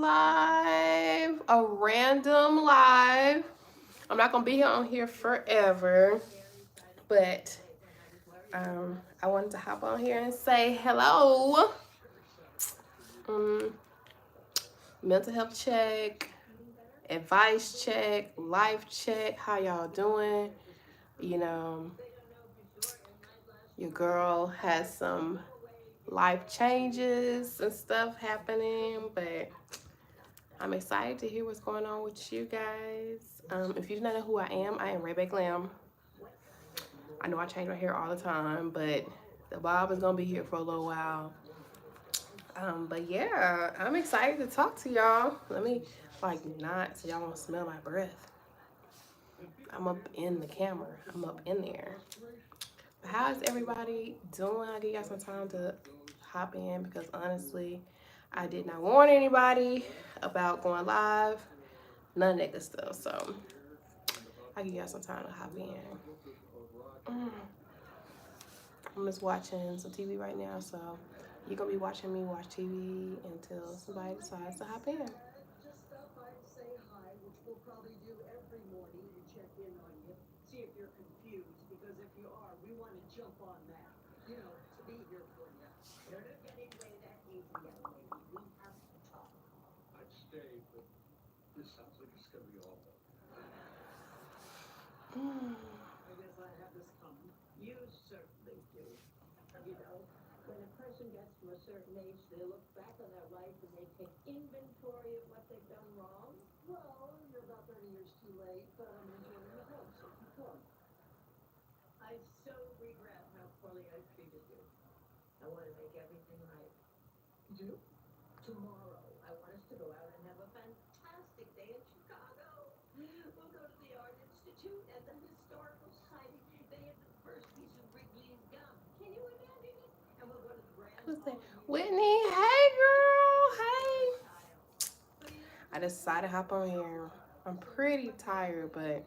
live, a random live. I'm not gonna be on here forever, but I wanted to hop on here and say hello. Mental health check, advice check, life check. How y'all doing? You know, your girl has some life changes and stuff happening, but I'm excited to hear what's going on with you guys. If you do not know who I am RaeBae Glam. I know I change my hair all the time, but the bob is gonna be here for a little while. But yeah, I'm excited to talk to y'all. Let me not so y'all won't smell my breath. I'm up in the camera. I'm up in there. But how is everybody doing? I'll give y'all some time to hop in because honestly, I did not warn anybody about going live. None of that good stuff. So I'll give y'all some time to hop in. I'm just watching some TV right now, so you're gonna be watching me watch TV until somebody decides to hop in. Whitney, hey girl, hey. I decided to hop on here. I'm pretty tired, but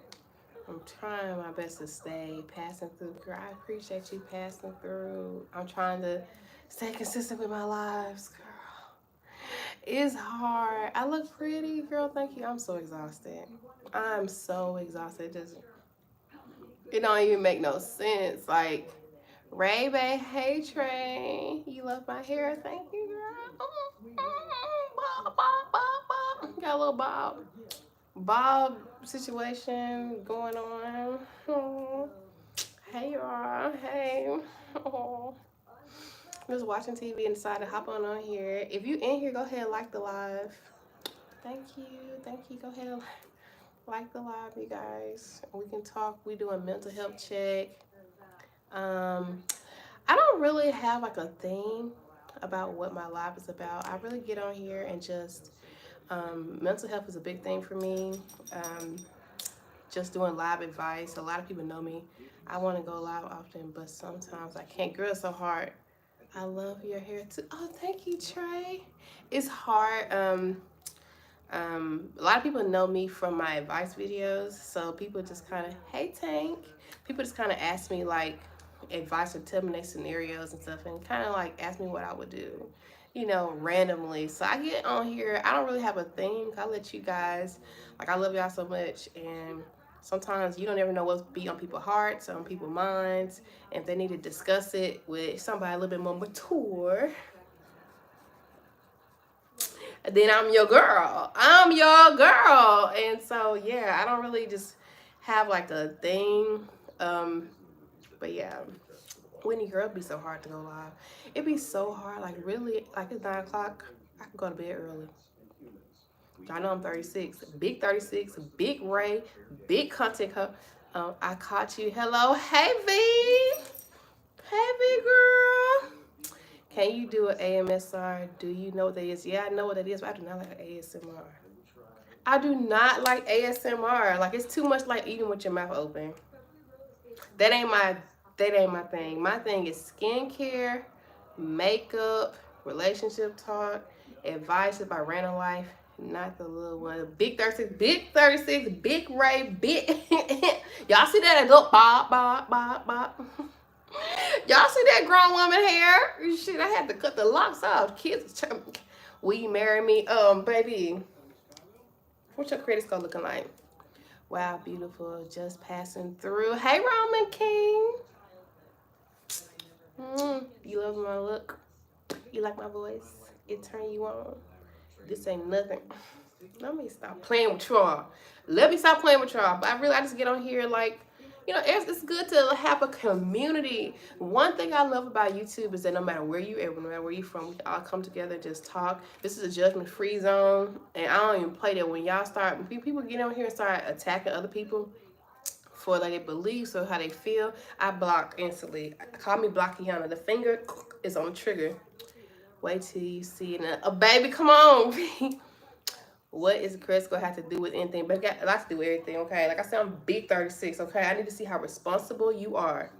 I'm trying my best to stay passing through. Girl, I appreciate you passing through. I'm trying to stay consistent with my lives, girl. It's hard. I look pretty, girl. Thank you. I'm so exhausted. I'm so exhausted. It don't even make no sense. Like, RaeBae, hey Trey, you love my hair. Thank you, girl. Bob, bob, bob, bob. Got a little bob situation going on. Hey y'all, hey. I'm just watching TV and decided to hop on here. If you in here, go ahead and like the live. Thank you. Go ahead and like the live, you guys. We can talk. We do a mental health check. I don't really have like a theme about what my live is about. I really get on here and just mental health is a big thing for me. Just doing live advice. A lot of people know me. I want to go live often, but sometimes I can't. Girl, it's so hard. I love your hair too. Oh, thank you, Trey. It's hard. A lot of people know me from my advice videos, so people just kind of, hey Tank. People just kind of ask me like advice or tell me their scenarios and stuff, and kind of like ask me what I would do, you know, randomly. So I get on here. I don't really have a thing. I let you guys, like, I love y'all so much, and sometimes you don't ever know what's be on people's hearts, on people's minds, and if they need to discuss it with somebody a little bit more mature, then I'm your girl. And so yeah, I don't really just have like a thing. But yeah, Whitney, girl, it'd be so hard to go live. It'd be so hard. Like really, like it's 9 o'clock. I can go to bed early. Y'all know I'm 36. Big 36. Big Ray. Big content. I caught you. Hello. Hey V. Hey V girl. Can you do an AMSR? Do you know what that is? Yeah, I know what that is, but I do not like ASMR. I do not like ASMR. Like, it's too much like eating with your mouth open. That ain't my thing. My thing is skincare, makeup, relationship talk, advice about random life, not the little one. Big 36, big Ray, big. Y'all see that? Look, bob, bob, bob, bob. Y'all see that grown woman hair? Shit, I had to cut the locks off. Kids, Will you marry me? Baby, what's your credit score looking like? Wow, beautiful. Just passing through. Hey, Roman King. You love my look? You like my voice? It turn you on? This ain't nothing. Let me stop playing with y'all. Let me stop playing with y'all. But I just get on here like, you know, it's good to have a community. One thing I love about YouTube is that no matter where you at, no matter where you from, we all come together and just talk. This is a judgment-free zone, and I don't even play that. When y'all start, when people get on here and start attacking other people for like their beliefs or how they feel, I block instantly. Call me Blockiana. The finger is on the trigger. Wait till you see it. Oh, baby, come on. What is credit score have to do with anything? But it got a lot to do with everything, okay? Like I said, I'm big 36, okay? I need to see how responsible you are.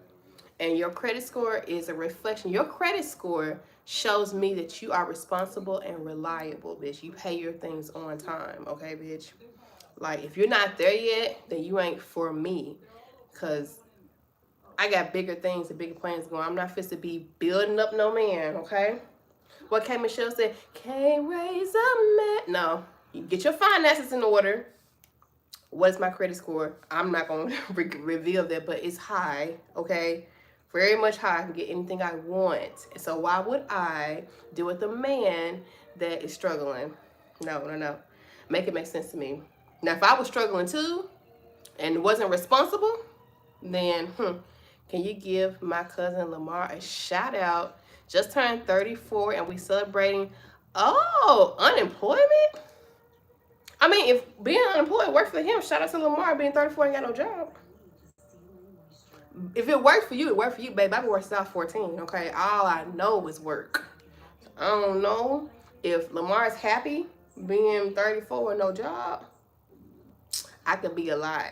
And your credit score is a reflection. Your credit score shows me that you are responsible and reliable, bitch. You pay your things on time, okay, bitch? Like, if you're not there yet, then you ain't for me. Because I got bigger things and bigger plans going. I'm not fit to be building up no man, okay? What K. Michelle said, can't raise a man. No. You get your finances in order. What is my credit score? I'm not going to reveal that, but it's high, okay? Very much high. I can get anything I want. So why would I deal with a man that is struggling? No. Make it make sense to me. Now, if I was struggling too and wasn't responsible, then can you give my cousin Lamar a shout out? Just turned 34 and we celebrating, unemployment? I mean, if being unemployed worked for him, shout out to Lamar being 34 and got no job. If it worked for you, it worked for you, babe. I've been working since I was 14, okay? All I know is work. I don't know if Lamar's happy being 34 with no job. I could be a lot.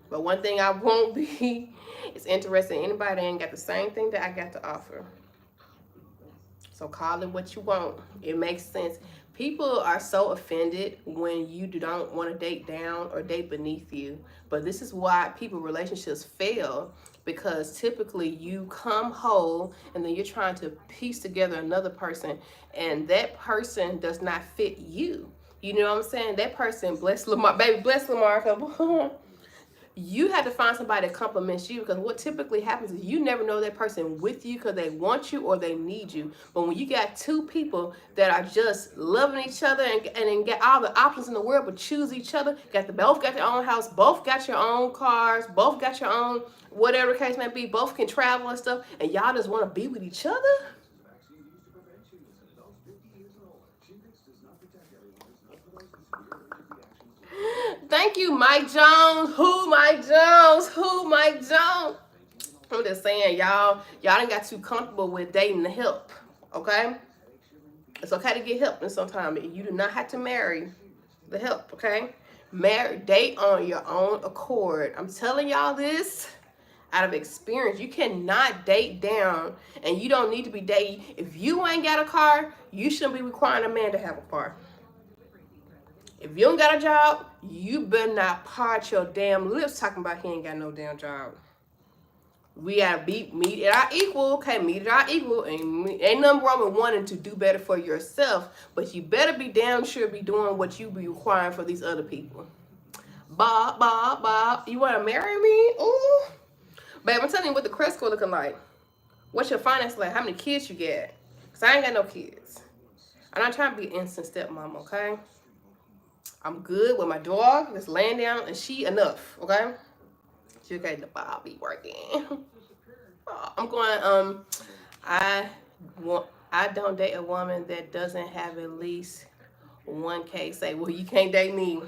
But one thing I won't be is interested in anybody that ain't got the same thing that I got to offer. So call it what you want. It makes sense. People are so offended when you don't want to date down or date beneath you. But this is why people relationships fail, because typically you come whole and then you're trying to piece together another person and that person does not fit you. You know what I'm saying? That person, bless Lamar, baby, bless Lamar. You have to find somebody that compliments you, because what typically happens is you never know that person with you because they want you or they need you. But when you got two people that are just loving each other and get all the options in the world but choose each other, both got their own house, both got your own cars, both got your own whatever the case may be, both can travel and stuff, and y'all just want to be with each other? Thank you, Mike Jones. Who Mike Jones? I'm just saying, y'all done got too comfortable with dating the help, okay? It's okay to get help sometimes. You do not have to marry the help, okay? Date on your own accord. I'm telling y'all this out of experience. You cannot date down, and you don't need to be dating. If you ain't got a car, you shouldn't be requiring a man to have a car. If you don't got a job, you better not part your damn lips talking about he ain't got no damn job. We gotta meet at our equal, okay? Meet at our equal, and ain't nothing wrong with wanting to do better for yourself, but you better be damn sure be doing what you be requiring for these other people. Bob, you wanna marry me? Ooh, babe, I'm telling you what the credit score looking like. What's your finance like? How many kids you get? Cause I ain't got no kids. I'm not trying to be an instant stepmom, okay? I'm good with my dog that's laying down, and she enough, okay? She okay, the Bob be working. I'm going, I don't date a woman that doesn't have at least 1K. Say, well, you can't date me.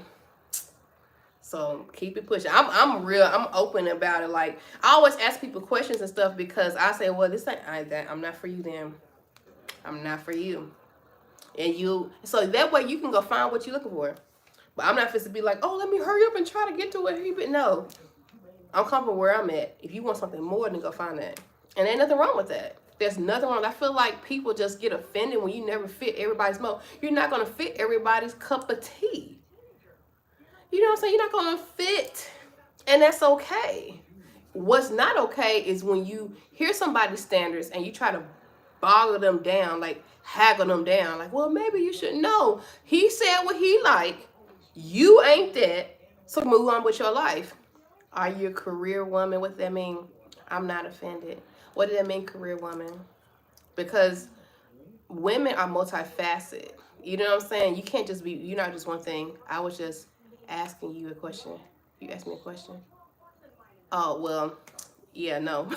So keep it pushing. I'm open about it. Like, I always ask people questions and stuff, because I say, well, this ain't that. I'm not for you then. I'm not for you. And so that way you can go find what you're looking for. But I'm not supposed to be like, oh, let me hurry up and try to get to it. No, I'm comfortable where I'm at. If you want something more, then go find that. And ain't nothing wrong with that. There's nothing wrong. I feel like people just get offended when you never fit everybody's mold. You're not going to fit everybody's cup of tea. You know what I'm saying? You're not going to fit. And that's okay. What's not okay is when you hear somebody's standards and you try to boggle them down. Like, haggle them down. Like, well, maybe you should know. He said what he like. You ain't that. So move on with your life. Are you a career woman? What does that mean? I'm not offended. What does that mean, career woman? Because women are multifaceted. You know what I'm saying? You can't just be, you're not just one thing. I was just asking you a question. You asked me a question. Oh, well, yeah, no.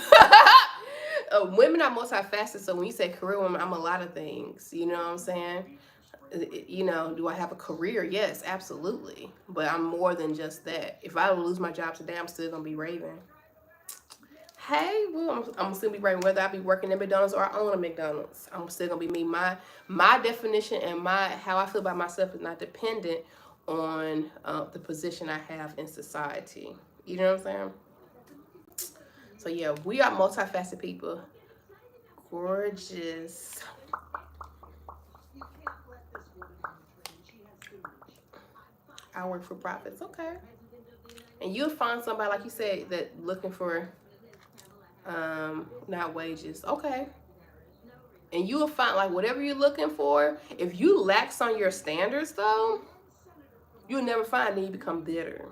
Women are multifaceted. So when you say career woman, I'm a lot of things. You know what I'm saying? You know, do I have a career? Yes, absolutely. But I'm more than just that. If I lose my job today, I'm still going to be raving. Hey, well, I'm still be right whether I be working at McDonald's or I own a McDonald's. I'm still gonna be me. My definition and my how I feel about myself is not dependent on the position I have in society. You know what I'm saying? So yeah, we are multifaceted people. Gorgeous. I work for profits. Okay. And you'll find somebody like you said that looking for not wages. Okay. And you will find like whatever you're looking for, if you lax on your standards though, you'll never find it. You become bitter.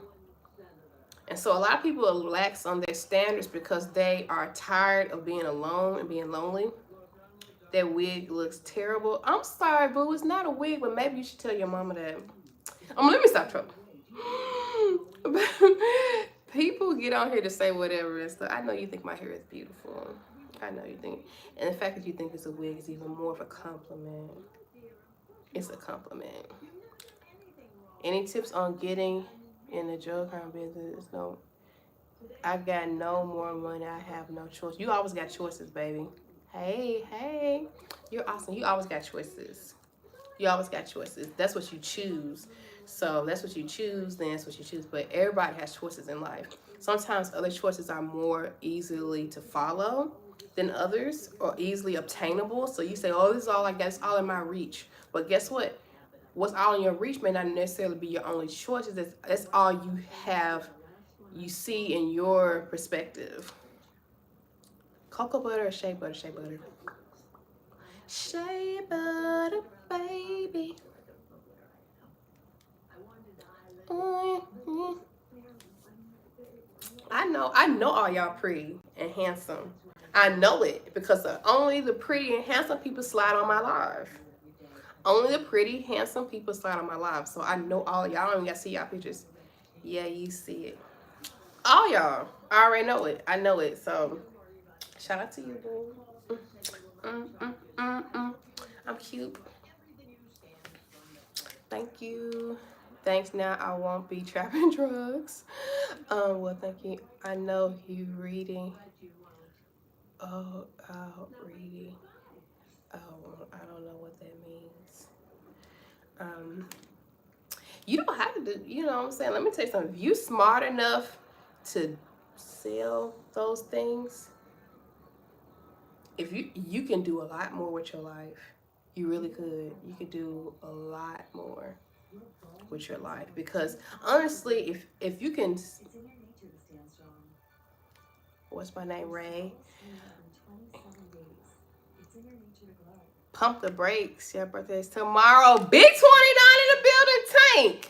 And so a lot of people lax on their standards because they are tired of being alone and being lonely. That wig looks terrible. I'm sorry, boo. It's not a wig, but maybe you should tell your mama that. Let me stop trouble. People get on here to say whatever and stuff. I know you think my hair is beautiful. I know you think. And the fact that you think it's a wig is even more of a compliment. It's a compliment. Any tips on getting in the drug crime business? No. I got no more money. I have no choice. You always got choices, baby. Hey. You're awesome. You always got choices. You always got choices. That's what you choose. So that's what you choose, then that's what you choose. But everybody has choices in life. Sometimes other choices are more easily to follow than others or easily obtainable. So you say, oh, this is all I got. It's all in my reach. But guess what? What's all in your reach may not necessarily be your only choices. That's all you have, you see in your perspective. Cocoa butter or shea butter? Shea butter. Shea butter, baby. Mm-hmm. I know all y'all pretty and handsome. I know it because only the pretty and handsome people slide on my live. Only the pretty, handsome people slide on my live. So I know all y'all. I don't even got to see y'all pictures. Yeah, you see it. All y'all. I already know it. I know it. So shout out to you, boo. I'm cute. Thank you. Thanks. Now I won't be trapping drugs. Well, thank you. I know you reading. Oh, reading. Oh, I don't know what that means. You don't have to do, you know what I'm saying? Let me tell you something. If you smart enough to sell those things, if you can do a lot more with your life. You really could. You could do a lot more with your life because honestly, if you can, what's my name, Ray? Pump the brakes. Your birthday's tomorrow. Big 29 in the building.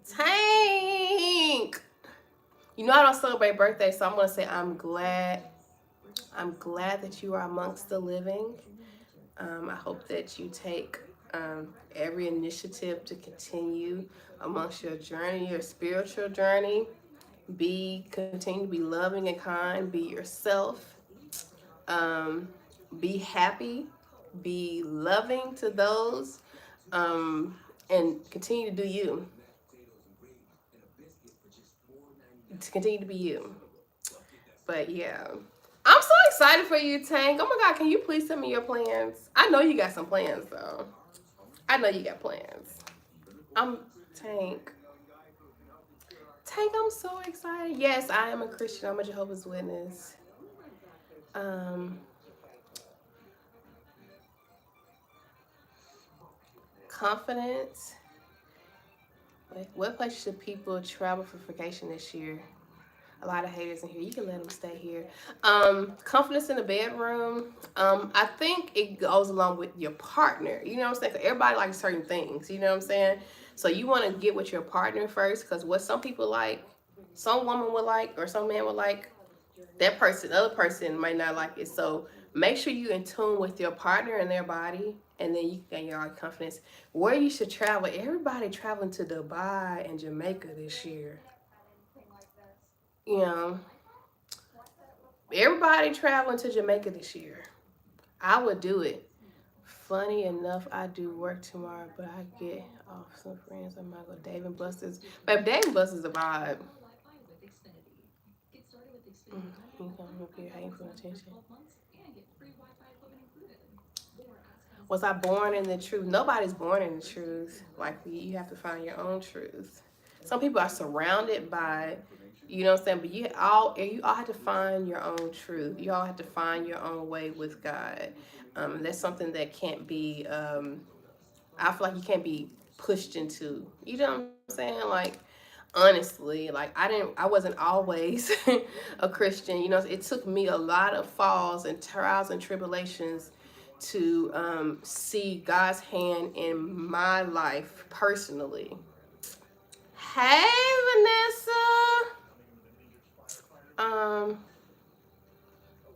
Tank. You know I don't celebrate birthdays, so I'm gonna say I'm glad that you are amongst the living. I hope that you take every initiative to continue amongst your journey, your spiritual journey. Continue to be loving and kind. Be yourself. Be happy. Be loving to those, and continue to do you. To continue to be you. But yeah. I'm so excited for you, Tank. Oh my God, can you please tell me your plans? I know you got some plans though. I know you got plans. I'm Tank. Tank, I'm so excited. Yes, I am a Christian. I'm a Jehovah's Witness. Confidence. What place should people travel for vacation this year? A lot of haters in here. You can let them stay here. Confidence in the bedroom. I think it goes along with your partner. You know what I'm saying? 'Cause everybody likes certain things. You know what I'm saying? So you want to get with your partner first, because what some people like, some woman would like, or some man would like, that person, other person might not like it. So make sure you in tune with your partner and their body, and then you can gain your own confidence. Where you should travel. Everybody traveling to Dubai and Jamaica this year. You know, everybody traveling to Jamaica this year. I would do it. Funny enough, I do work tomorrow, but I get off some friends. I might go Dave and Buster's. But Dave and Buster's a vibe. You come up here hating for attention. Was I born in the truth? Nobody's born in the truth. Like, you have to find your own truth. Some people are surrounded by, you know what I'm saying, but you all have to find your own truth. You all have to find your own way with God. That's something that can't be, I feel like you can't be pushed into. You know what I'm saying? Like, honestly, like, I wasn't always a Christian. You know, it took me a lot of falls and trials and tribulations to see God's hand in my life personally. Hey, Vanessa.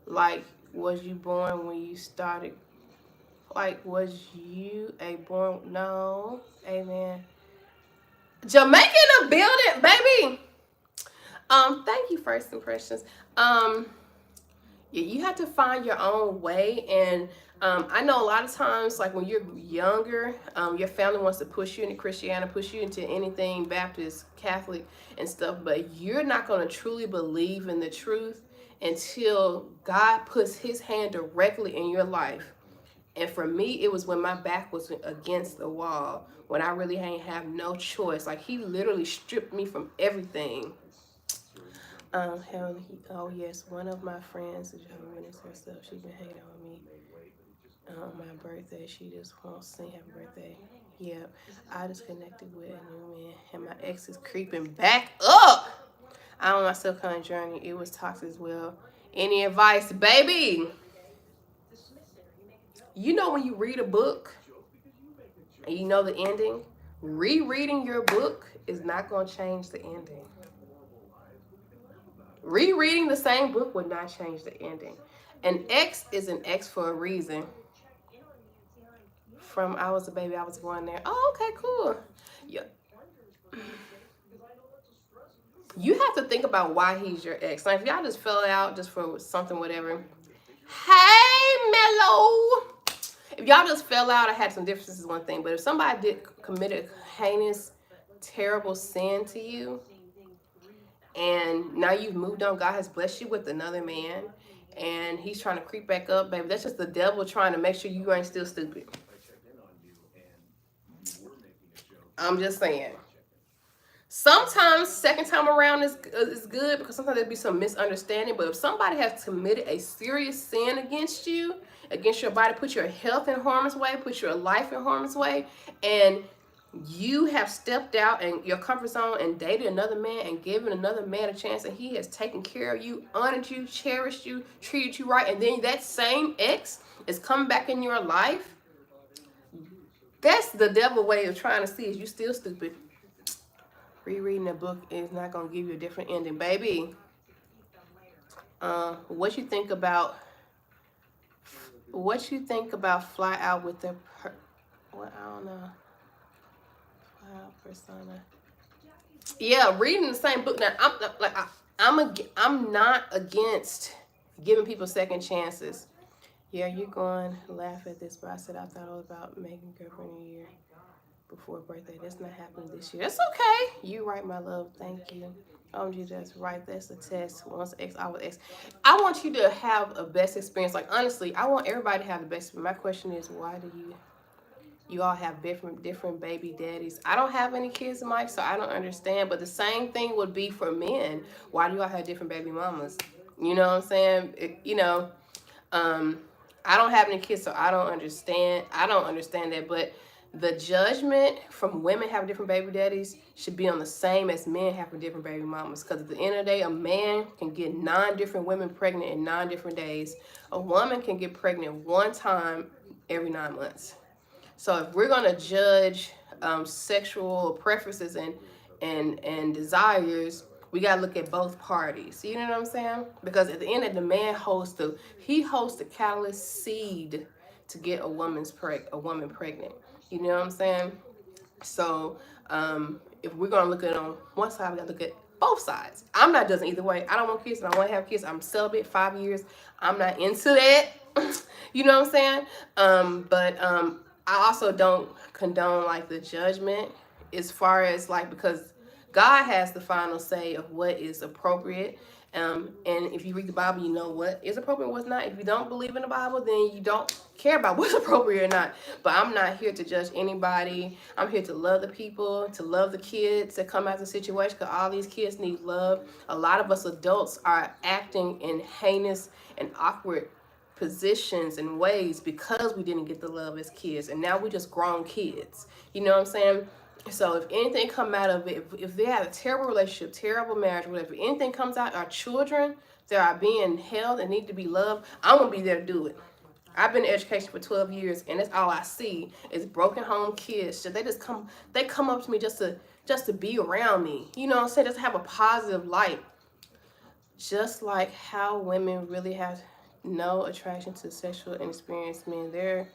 Like, was you born when you started? Like, was you a born? No. Amen. Jamaica in the building, baby. Thank you, First Impressions. You have to find your own way, and I know a lot of times, like when you're younger, your family wants to push you into Christianity, push you into anything Baptist, Catholic, and stuff, but you're not going to truly believe in the truth until God puts his hand directly in your life. And for me, it was when my back was against the wall, when I really ain't have no choice. Like, he literally stripped me from everything. Oh yes, one of my friends is Jehovah's Witness herself. She's been hating on me on my birthday. She just won't sing happy birthday. Yep, I just connected with a new man, and my ex is creeping back up. I'm on my self-kind journey. It was toxic as well. Any advice, baby? You know, when you read a book and you know the ending, rereading your book is not going to change the ending. Rereading the same book would not change the ending. An X is an X for a reason. From I was a baby, I was born there. Oh, okay, cool. Yeah. You have to think about why he's your ex. Like, if y'all just fell out just for something, whatever. Hey, Mellow. If y'all just fell out, I had some differences is one thing. But if somebody did commit a heinous, terrible sin to you, and now you've moved on, God has blessed you with another man, and he's trying to creep back up, baby, that's just the devil trying to make sure you ain't still stupid. I'm just saying. Sometimes second time around is good, because sometimes there'll be some misunderstanding. But if somebody has committed a serious sin against you, against your body, put your health in harm's way, put your life in harm's way, and you have stepped out and your comfort zone and dated another man and given another man a chance, and he has taken care of you, honored you, cherished you, treated you right, and then that same ex is coming back in your life, that's the devil way of trying to see is you still stupid. Rereading a book is not going to give you a different ending, baby. What you think about fly out with the what, I don't know, fly out persona. Yeah, reading the same book. Now I'm not against giving people second chances. Yeah, you're going to laugh at this, but I said I thought it was about making girlfriend a year before birthday. That's not happening this year. That's okay. You right, my love. Thank you. OMG, that's right. That's a test. Once X, I was X. I want you to have a best experience. Like, honestly, I want everybody to have the best. My question is, why do you all have different baby daddies? I don't have any kids, Mike, so I don't understand. But the same thing would be for men. Why do y'all have different baby mamas? You know what I'm saying? I don't have any kids, so I don't understand that. But the judgment from women having different baby daddies should be on the same as men having different baby mamas. Because at the end of the day, a man can get 9 different women pregnant in 9 different days. A woman can get pregnant one time every 9 months. So if we're gonna judge sexual preferences and desires, we gotta look at both parties. You know what I'm saying? Because at the end of the man holds the catalyst seed to get a woman pregnant. You know what I'm saying? So if we're gonna look at it on one side, we gotta look at both sides. I'm not judging either way. I don't want kids, and I don't want to have kids. I'm celibate 5 years. I'm not into that. You know what I'm saying? But I also don't condone like the judgment as far as like, because God has the final say of what is appropriate. And if you read the Bible, you know what is appropriate and what's not. If you don't believe in the Bible, then you don't care about what's appropriate or not. But I'm not here to judge anybody. I'm here to love the people, to love the kids that come out of the situation, because all these kids need love. A lot of us adults are acting in heinous and awkward positions and ways because we didn't get the love as kids, and now we just grown kids. You know what I'm saying? So if anything come out of it, if they have a terrible relationship, terrible marriage, whatever, if anything comes out, our children that are being held and need to be loved, I'm gonna be there to do it. I've been in education for 12 years, and that's all I see is broken home kids. So they come up to me just to be around me. You know what I'm saying? Just have a positive light. Just like how women really have no attraction to sexual inexperienced men.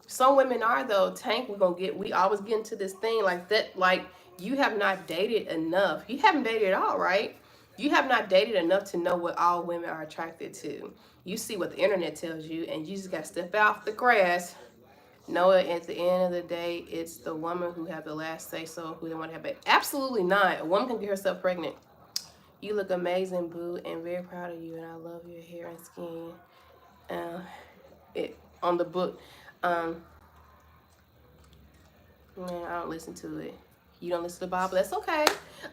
Some women are though. Tank, we always get into this thing like that. Like, you have not dated enough. You haven't dated at all, right? You have not dated enough to know what all women are attracted to. You see what the internet tells you, and you just gotta step out the grass. Know it. At the end of the day, it's the woman who have the last say so, who they want to have baby. Absolutely not. A woman can get herself pregnant. You look amazing, boo, and very proud of you, and I love your hair and skin. On the book, man, I don't listen to it. You don't listen to the Bible, that's okay.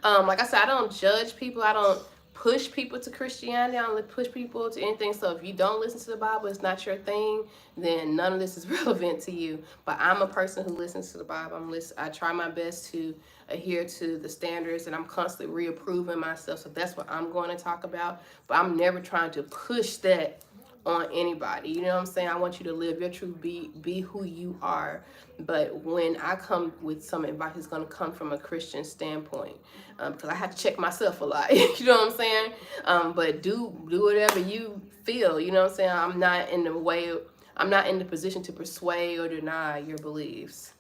Like I said, I don't judge people. I don't push people to Christianity. I don't push people to anything. So if you don't listen to the Bible, it's not your thing, then none of this is relevant to you. But I'm a person who listens to the Bible. I try my best to adhere to the standards, and I'm constantly reapproving myself. So that's what I'm going to talk about. But I'm never trying to push that on anybody. You know what I'm saying? I want you to live your truth, be who you are. But when I come with some advice, it's going to come from a Christian standpoint, because I have to check myself a lot. You know what I'm saying? But do whatever you feel. You know what I'm saying? I'm not in the position to persuade or deny your beliefs.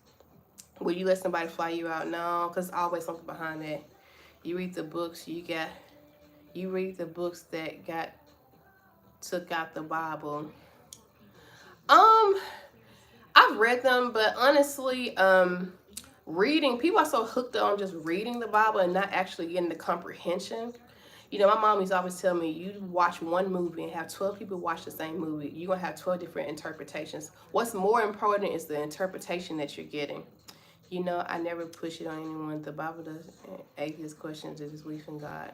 Will you let somebody fly you out? No, because there's always something behind that. You read the books that took out the Bible. I've read them, but honestly, reading, people are so hooked on just reading the Bible and not actually getting the comprehension. You know, my mom used to always tell me, you watch one movie and have 12 people watch the same movie, you're going to have 12 different interpretations. What's more important is the interpretation that you're getting. You know, I never push it on anyone. The Bible doesn't atheist questions, it is belief in God.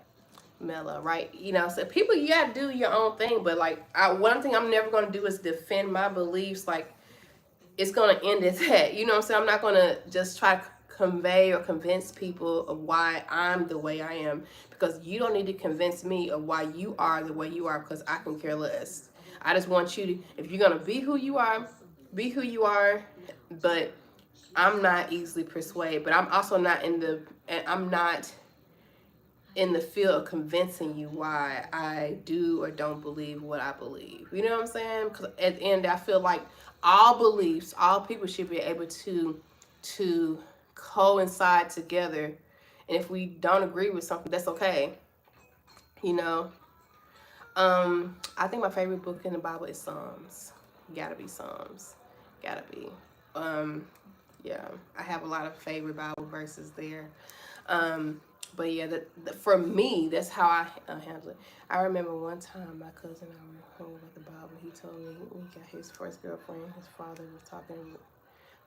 Mellow, right? You know, so people, you gotta do your own thing, but like, one thing I'm never gonna do is defend my beliefs. Like, it's gonna end at that. You know what I'm saying? I'm not gonna just try to convey or convince people of why I'm the way I am, because you don't need to convince me of why you are the way you are, because I can care less. I just want you to, if you're gonna be who you are, be who you are. But I'm not easily persuaded, but I'm also not I'm not in the field of convincing you why I do or don't believe what I believe. You know what I'm saying? Because at the end, I feel like all beliefs, all people should be able to coincide together. And if we don't agree with something, that's okay. You know? I think my favorite book in the Bible is Psalms. Gotta be Psalms. Gotta be. Yeah, I have a lot of favorite Bible verses there. But yeah, for me, that's how I handle it. I remember one time my cousin and I were home with the Bible. He told me when he got his first girlfriend, his father was talking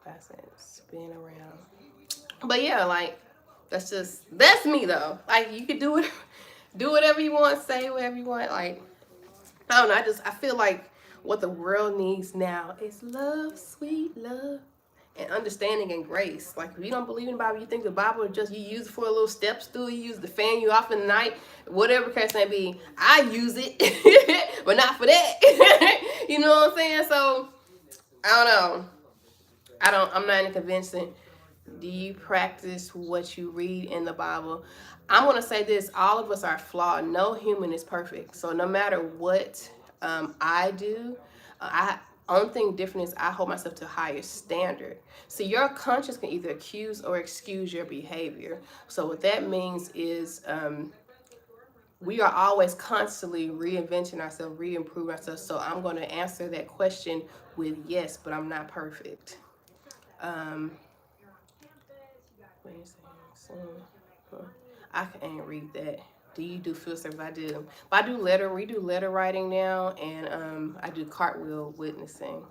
about spin around. But yeah, like, that's me though. Like, you can do whatever you want, say whatever you want. Like, I don't know. I feel like what the world needs now is love, sweet love. and understanding and grace. Like, if you don't believe in the Bible, you think the Bible is just, you use it for a little step stool, you use to fan you off in the night, whatever case may be. I use it, but not for that. You know what I'm saying? So, I don't know. I'm not even convincing. Do you practice what you read in the Bible? I'm going to say this. All of us are flawed. No human is perfect. So no matter what I do, I only thing different is I hold myself to a higher standard. So your conscience can either accuse or excuse your behavior. So what that means is we are always constantly reinventing ourselves, re-improving ourselves. So I'm going to answer that question with yes, but I'm not perfect. I can't read that. Do you do field service? I do. But I do we do letter writing now, and I do cartwheel witnessing.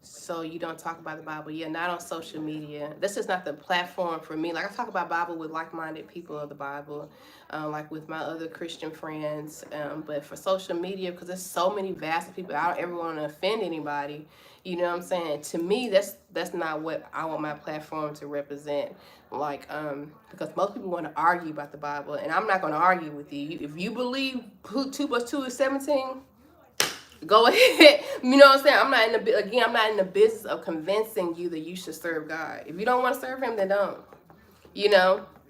So you don't talk about the Bible. Yeah, not on social media. This is not the platform for me. Like, I talk about Bible with like-minded people of the Bible, like with my other Christian friends. But for social media, because there's so many vast people, I don't ever want to offend anybody. You know what I'm saying? To me, that's not what I want my platform to represent. Like, because most people want to argue about the Bible, and I'm not going to argue with you. If you believe 2 plus 2 is 17, go ahead. You know what I'm saying? I'm not in the business of convincing you that you should serve God. If you don't want to serve him, then don't.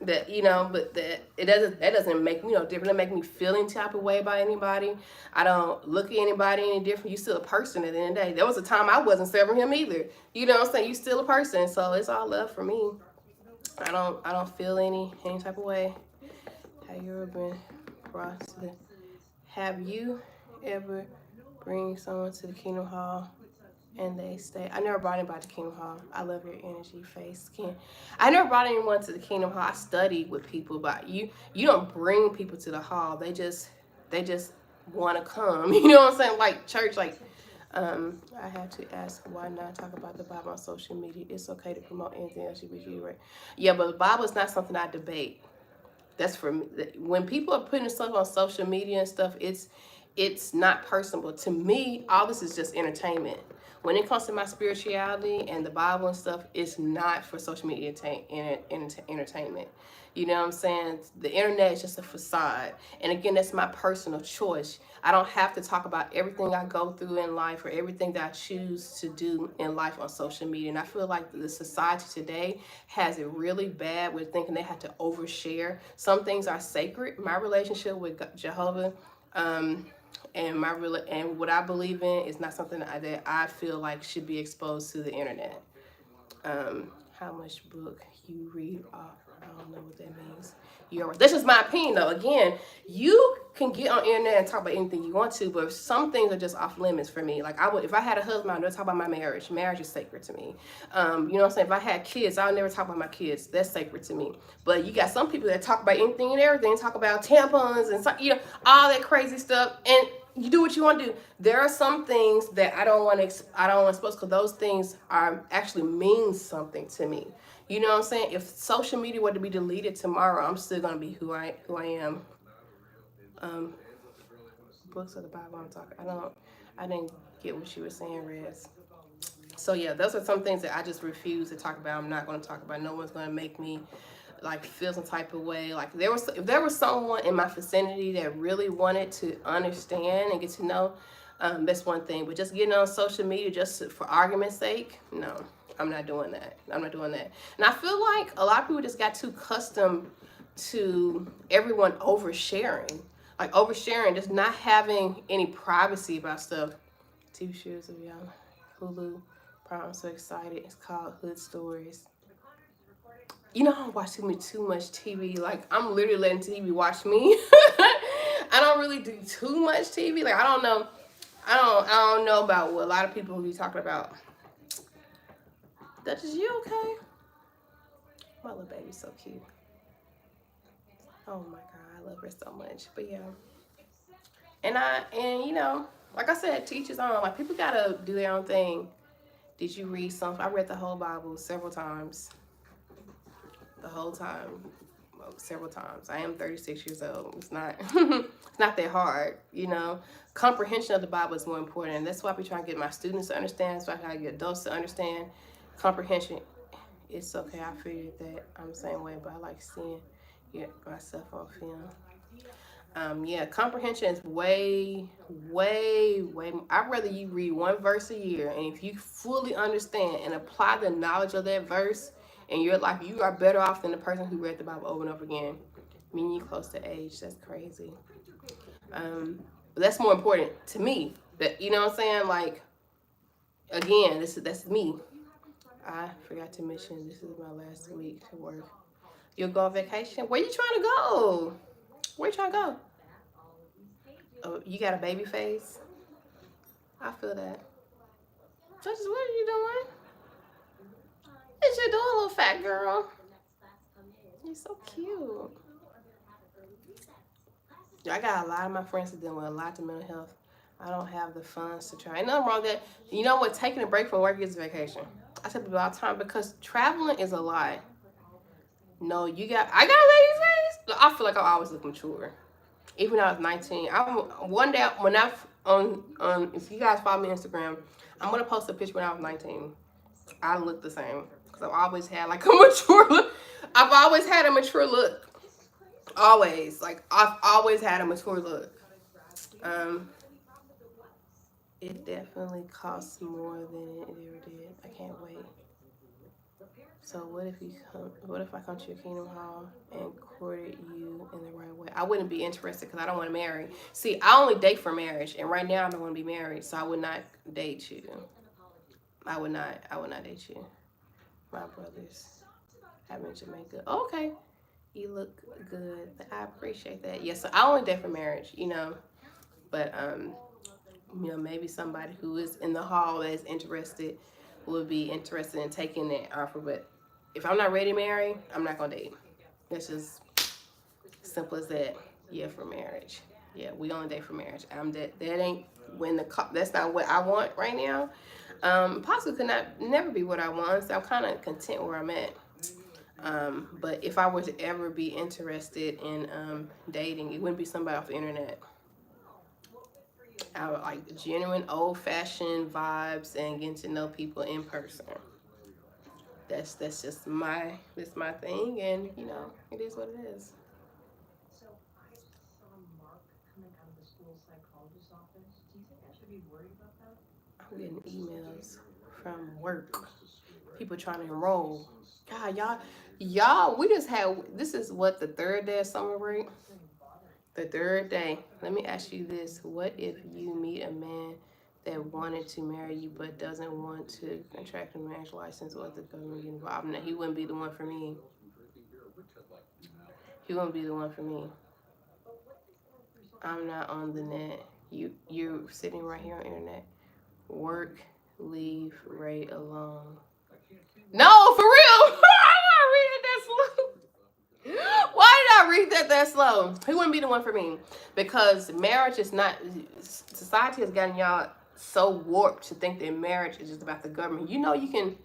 But that doesn't make me no different. It doesn't make me feel any type of way about anybody. I don't look at anybody any different. You still a person at the end of the day. There was a time I wasn't serving him either. You know what I'm saying? You still a person. So it's all love for me. I don't feel any type of way. Have you ever been brought to the have you ever bring someone to the Kingdom Hall and they stay? I never brought anybody to Kingdom Hall. I love your energy, face, skin. I never brought anyone to the Kingdom Hall. I studied with people, but you don't bring people to the hall. They just want to come. You know what I'm saying? Like church, like I have to ask, why not talk about the Bible on social media? It's okay to promote anything LGBT, right? Yeah, but the Bible is not something I debate. That's for me. When people are putting stuff on social media and stuff, it's not personable. To me, all this is just entertainment. When it comes to my spirituality and the Bible and stuff, it's not for social media entertainment. You know what I'm saying? The internet is just a facade. And again, that's my personal choice. I don't have to talk about everything I go through in life or everything that I choose to do in life on social media. And I feel like the society today has it really bad with thinking they have to overshare. Some things are sacred. My relationship with Jehovah, and what I believe in is not something that I feel like should be exposed to the internet. How much book you read off? I don't know what that means. This is my opinion though. Again, you can get on the internet and talk about anything you want to, but some things are just off limits for me. Like if I had a husband, I would talk about my marriage. Marriage is sacred to me. You know what I'm saying? If I had kids, I would never talk about my kids. That's sacred to me. But you got some people that talk about anything and everything, talk about tampons and all that crazy stuff, and you do what you want to do. There are some things that I don't want to expose because those things are actually mean something to me. You know what I'm saying? If social media were to be deleted tomorrow, I'm still gonna be who I am. Books of the Bible I'm talking. I didn't get what you were saying, Rez. So yeah, those are some things that I just refuse to talk about. I'm not gonna talk about. No one's gonna make me like feel some type of way. Like if there was someone in my vicinity that really wanted to understand and get to know, that's one thing. But just getting on social media just for argument's sake, no, I'm not doing that. I'm not doing that. And I feel like a lot of people just got too accustomed to everyone oversharing. Like oversharing, just not having any privacy about stuff. TV shows of young Hulu. I'm so excited. It's called Hood Stories. You know, I don't watch too much TV. Like, I'm literally letting TV watch me. I don't really do too much TV. Like, I don't know about what a lot of people be talking about. Duchess, you okay? My little baby's so cute. Oh my God, I love her so much. But yeah. And you know, like I said, teachers on. Like, people gotta do their own thing. Did you read something? I read the whole Bible several times. The whole time, several times. I am 36 years old. It's not it's not that hard, you know. Comprehension of the Bible is more important. And that's why I be trying to get my students to understand. That's why I try to get adults to understand. Comprehension. It's okay. I figured that I'm the same way, but I like seeing myself on film. Yeah, comprehension is way, way, way. I'd rather you read one verse a year, and if you fully understand and apply the knowledge of that verse in your life, you are better off than the person who read the Bible over and over again. Meaning you close to age. That's crazy. But that's more important to me. That, you know what I'm saying? Like, again, that's me. I forgot to mention this is my last week to work. You'll go on vacation? Where you trying to go? Where you trying to go? Oh, you got a baby face? I feel that. Judges, what are you doing? What you doing, little fat girl? You're so cute. I got a lot of my friends that deal with a lot of mental health. I don't have the funds to try. Ain't nothing wrong with that. You know what? Taking a break from work is a vacation. I tell people all the time because traveling is a lie. No, I got a baby face. I feel like I always look mature. Even when I was 19, one day when if you guys follow me on Instagram, I'm gonna post a picture when I was 19. I look the same because I've always had like a mature look. I've always had a mature look. Always, like I've always had a mature look. It definitely costs more than it ever did. I can't wait. So what if I come to your Kingdom Hall and courted you in the right way? I wouldn't be interested because I don't want to marry. See, I only date for marriage, and right now I don't want to be married, so I would not date you. I would not date you. My brothers have in Jamaica. Okay, you look good. I appreciate that. Yes, so I only date for marriage, but maybe somebody who is in the hall that is interested would be interested in taking that offer, but if I'm not ready to marry, I'm not gonna date. That's just simple as that. Yeah, for marriage. Yeah, we only date for marriage. That ain't that's not what I want right now. Possibly never be what I want. So I'm kind of content where I'm at. But if I were to ever be interested in dating, it wouldn't be somebody off the internet. I would like genuine old-fashioned vibes and getting to know people in person. That's just my thing, and it is what it is. I'm getting emails from work. People trying to enroll. God, y'all, we just had, this is what, the third day of summer break? The third day. Let me ask you this. What if you meet a man that wanted to marry you but doesn't want to contract a marriage license or the government get involved? No, he wouldn't be the one for me. He wouldn't be the one for me. I'm not on the net. You're sitting right here on the internet. Work, leave RaeBae alone. No, for real. Why did I read that slow? He wouldn't be the one for me because marriage is not. Society has gotten y'all so warped to think that marriage is just about the government. You can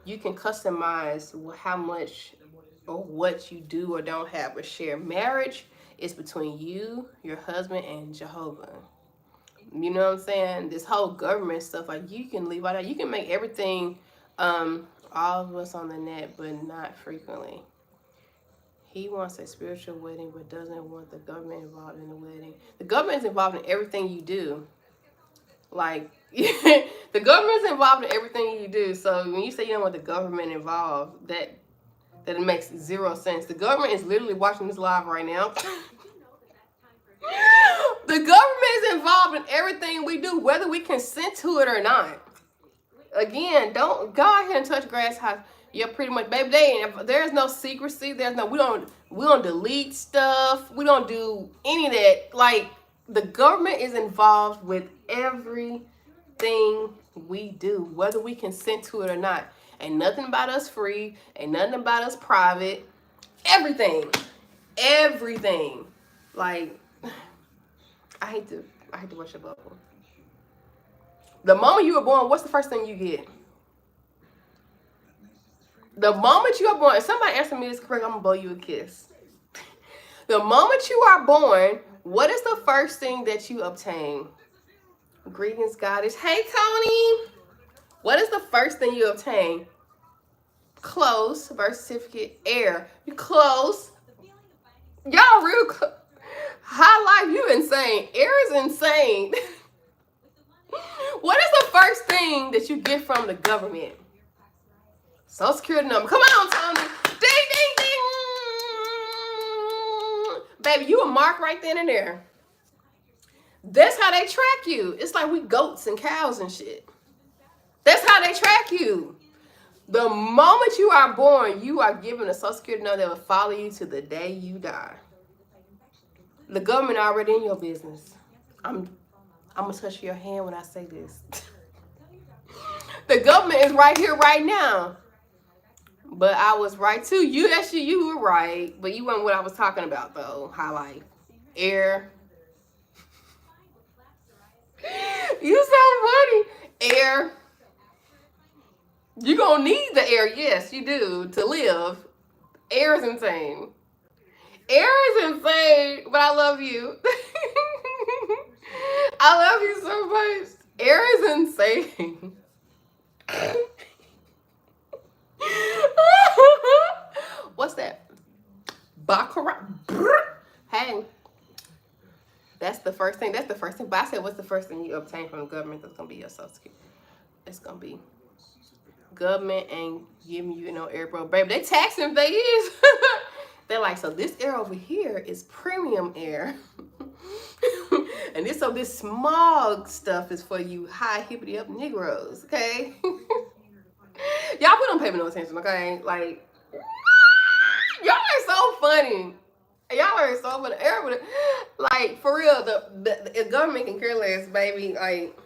customize how much or what you do or don't have or share. Marriage is between you, your husband, and Jehovah. You know what I'm saying? This whole government stuff, like, you can leave out that. You can make everything, all of us on the net, but not frequently. He wants a spiritual wedding, but doesn't want the government involved in the wedding. The government is involved in everything you do. Like, the government's involved in everything you do. So when you say you don't want the government involved, that it makes zero sense. The government is literally watching this live right now. The government is involved in everything we do, whether we consent to it or not. Again, don't go out here and touch grass house. You're pretty much, baby. There's no secrecy. We don't delete stuff. We don't do any of that. Like, the government is involved with everything we do, whether we consent to it or not. Ain't nothing about us free. Ain't nothing about us private. Everything. Like, I hate to rush a bubble. The moment you were born, what's the first thing you get? The moment you are born, if somebody answer me this correct, I'm gonna blow you a kiss. The moment you are born, what is the first thing that you obtain? Greetings, Goddess. Hey, Tony. What is the first thing you obtain? Close, birth certificate, air. You close. Y'all real close. High life, you insane. Air is insane. What is the first thing that you get from the government? Social Security number. Come on, Tony. Ding, ding, ding. Baby, you a mark right then and there. That's how they track you. It's like we goats and cows and shit. That's how they track you. The moment you are born, you are given a Social Security number that will follow you to the day you die. The government already in your business. I'm gonna touch your hand when I say this. The government is right here, right now. But I was right too. You were right, but you weren't what I was talking about though. Highlight, air. You so funny. Air. You gonna need the air, yes, you do, to live. Air is insane. Air is insane, but I love you. I love you so much. Air is insane. What's that? Baccarat. Hey, that's the first thing. That's the first thing. But I said, what's the first thing you obtain from the government? That's gonna be your Social Security. It's gonna be government ain't giving you no air, bro. Baby, they taxing if they is. They're like, so this air over here is premium air. And this smog stuff is for you high hippity up Negroes, okay? Y'all put on paper no attention, okay? Like, y'all are so funny. Y'all are so funny. Like, for real, the government can care less, baby. Like,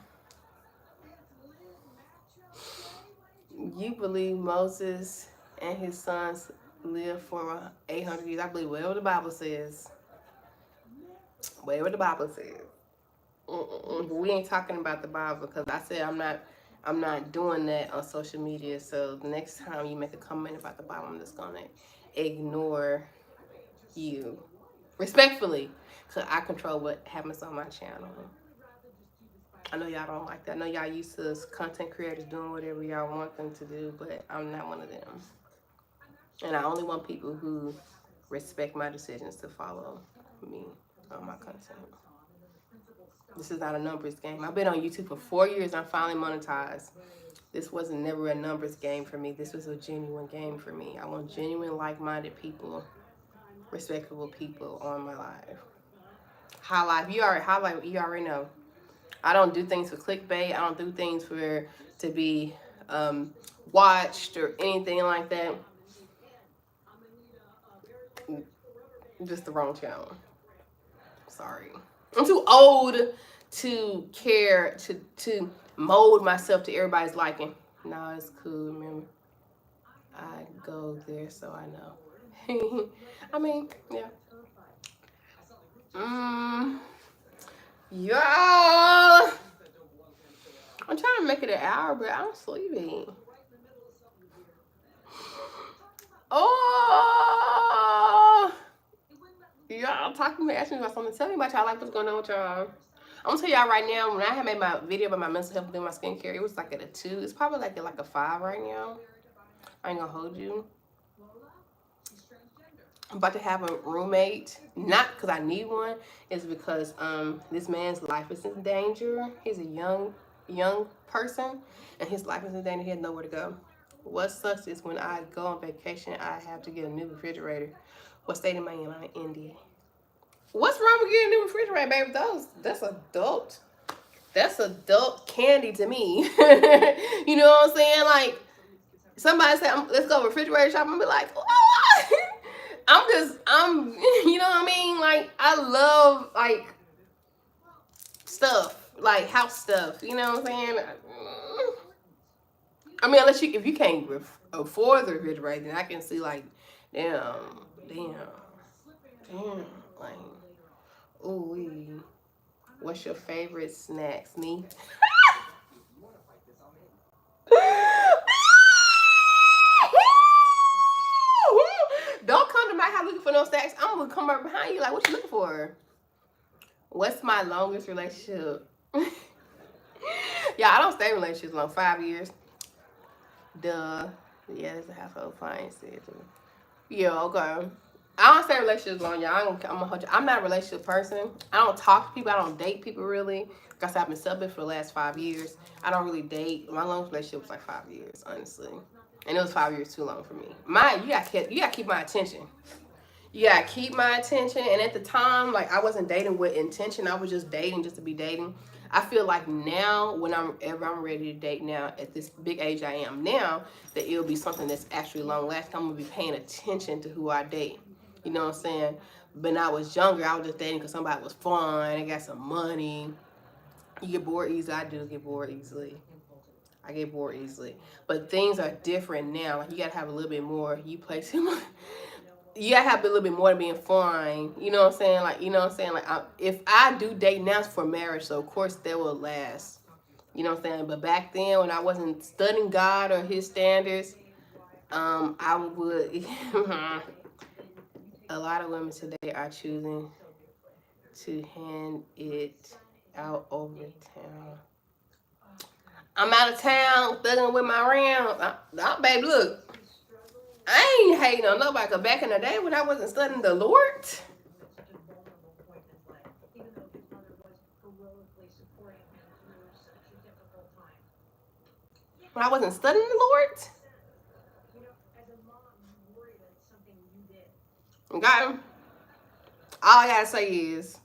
you believe Moses and his sons lived for 800 years. I believe whatever the Bible says. Whatever the Bible says. We ain't talking about the Bible because I said I'm not doing that on social media. So the next time you make a comment about the Bible, I'm just gonna ignore you respectfully, because I control what happens on my channel. I know y'all don't like that. I know y'all used to content creators doing whatever y'all want them to do, but I'm not one of them. And I only want people who respect my decisions to follow me on my content. This is not a numbers game. I've been on YouTube for 4 years. I'm finally monetized. This wasn't never a numbers game for me. This was a genuine game for me. I want genuine, like-minded people, respectable people on my life. High life. You already know. I don't do things for clickbait. I don't do things to be watched or anything like that. Just the wrong channel. Sorry. I'm too old to care to mold myself to everybody's liking. No, it's cool, remember. I go there so I know. I mean, yeah. Yeah. I'm trying to make it an hour, but I'm sleepy. Oh. Y'all talking to me, asking me about something. Tell me about y'all, like, what's going on with y'all. I'm gonna tell y'all right now, when I had made my video about my mental health doing my skincare, it was like at a 2. It's probably like at like a 5 right now. I ain't gonna hold you. I'm about to have a roommate, not because I need one, it's because this man's life is in danger. He's a young person, and his life is in danger. He has nowhere to go. What sucks is when I go on vacation, I have to get a new refrigerator. What state am I in? I'm in India. What's wrong with getting a new refrigerator, baby? That's adult. That's adult candy to me. You know what I'm saying? Like, somebody say, let's go refrigerator shopping. I'm be like, what? I'm, you know what I mean? Like, I love, like, stuff, like house stuff. You know what I'm saying? I mean, if you can't afford the refrigerator, then I can see, like, damn, like, ooh, what's your favorite snacks, me? Don't come to my house looking for no snacks. I'm gonna come right behind you like, what you looking for? What's my longest relationship? Yeah, I don't stay in relationships long, 5 years. Duh. Yeah, there's a household finances. Yeah, okay. I don't say relationships long, y'all. I'm not a relationship person. I don't talk to people. I don't date people really. Like I said, I've been celibate for the last 5 years. I don't really date. My longest relationship was like 5 years, honestly, and it was 5 years too long for me. You gotta keep my attention. You gotta keep my attention. And at the time, like I wasn't dating with intention. I was just dating just to be dating. I feel like now, whenever I'm ready to date now, at this big age I am now, that it'll be something that's actually long lasting. I'm gonna be paying attention to who I date. You know what I'm saying? When I was younger, I was just dating because somebody was fun. They got some money. You get bored easily. I do get bored easily. I get bored easily. But things are different now. Like you gotta have a little bit more. You play too much. You gotta have a little bit more to being fine. You know what I'm saying? Like, you know what I'm saying? Like, if I do date now, it's for marriage, so of course that will last. You know what I'm saying? But back then, when I wasn't studying God or His standards, I would. A lot of women today are choosing to hand it out over town. I'm out of town, thugging with my round. Baby, look, I ain't hating on nobody. Cause back in the day when I wasn't studying the Lord. When I wasn't studying the Lord. Okay. All I gotta say is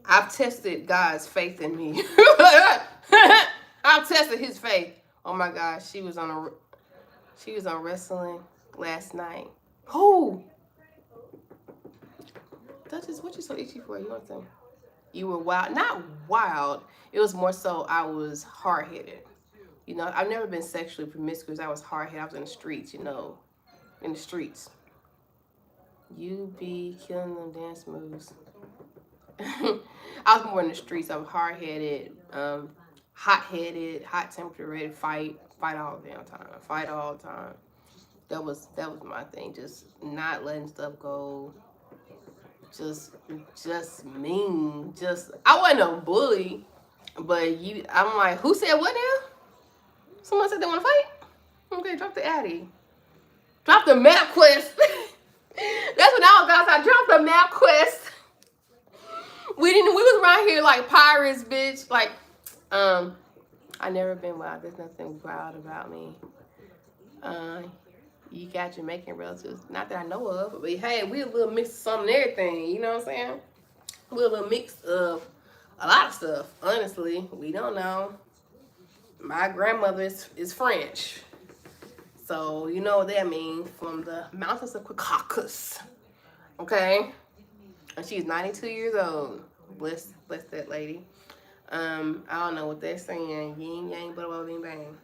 I've tested God's faith in me. I've tested His faith. Oh my gosh, she was on wrestling last night. Who? Duchess, what you so itchy for? You want some? You were wild. Not wild. It was more so I was hard headed. You know, I've never been sexually promiscuous. I was hard headed. I was in the streets. You know, in the streets. You be killing them dance moves. I was more in the streets. I was hard headed, hot headed, hot temperature, ready to fight all the damn time, fight all the time. That was my thing. Just not letting stuff go. Just mean. Just I wasn't a bully, but I'm like, who said what now? Someone said they want to fight. Okay, drop the Addy. Drop the map quest. That's what I was outside. Drop the map quest. We was around here like pirates, bitch. Like, I never been wild. There's nothing wild about me. You got Jamaican relatives. Not that I know of, but hey, we a little mix of something and everything. You know what I'm saying? We a little mix of a lot of stuff. Honestly, we don't know. My grandmother is French. So, you know what that means. From the mountains of Caucasus. Okay? And she's 92 years old. Bless that lady. I don't know what they're saying. Yin yang, blah, bing, bang.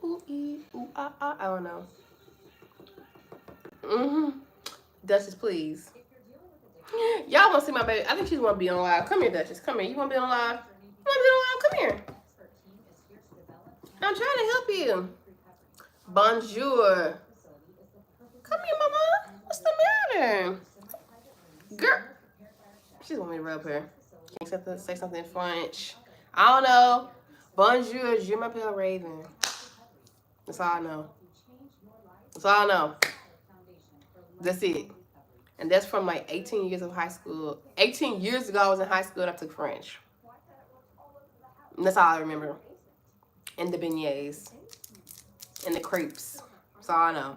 Ooh, ee, ooh, ah, ah. I don't know. Duchess, please. Y'all want to see my baby? I think she's want to be on live. Come here, Duchess. Come here. You want to be on live? You want to be on live? Come here. I'm trying to help you. Bonjour. Come here, mama. What's the matter? Girl. She just want me to rub her. Can you say something in French? I don't know. Bonjour, je m'appelle Raven. That's all I know. That's all I know. That's it. And that's from like 18 years of high school. 18 years ago, I was in high school and I took French. And that's all I remember. And the beignets. And the crepes. That's all I know.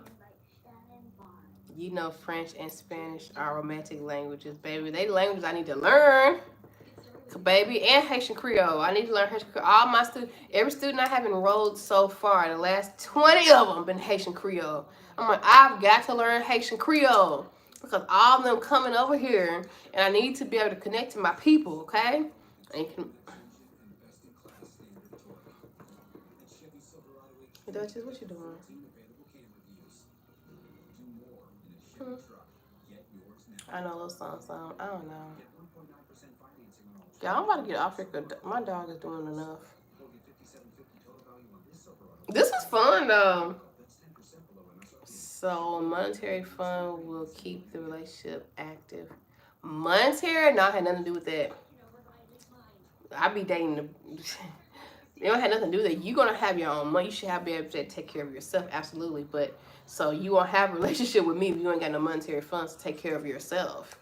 You know French and Spanish are romantic languages, baby. They languages I need to learn. Baby, and Haitian Creole. I need to learn Haitian Creole. All my students, every student I have enrolled so far, the last 20 of them been Haitian Creole. I'm like, I've got to learn Haitian Creole because all of them coming over here, and I need to be able to connect to my people, okay? Duchess, what you doing? I know a little song. I don't know. Yeah, I'm about to get off here because my dog is doing enough. This was fun, though. So, monetary fund will keep the relationship active. Monetary? No, I had nothing to do with that. I be dating It don't have nothing to do with that. You're gonna have your own money. You should be able to take care of yourself, absolutely. But so you won't have a relationship with me if you ain't got no monetary funds to take care of yourself.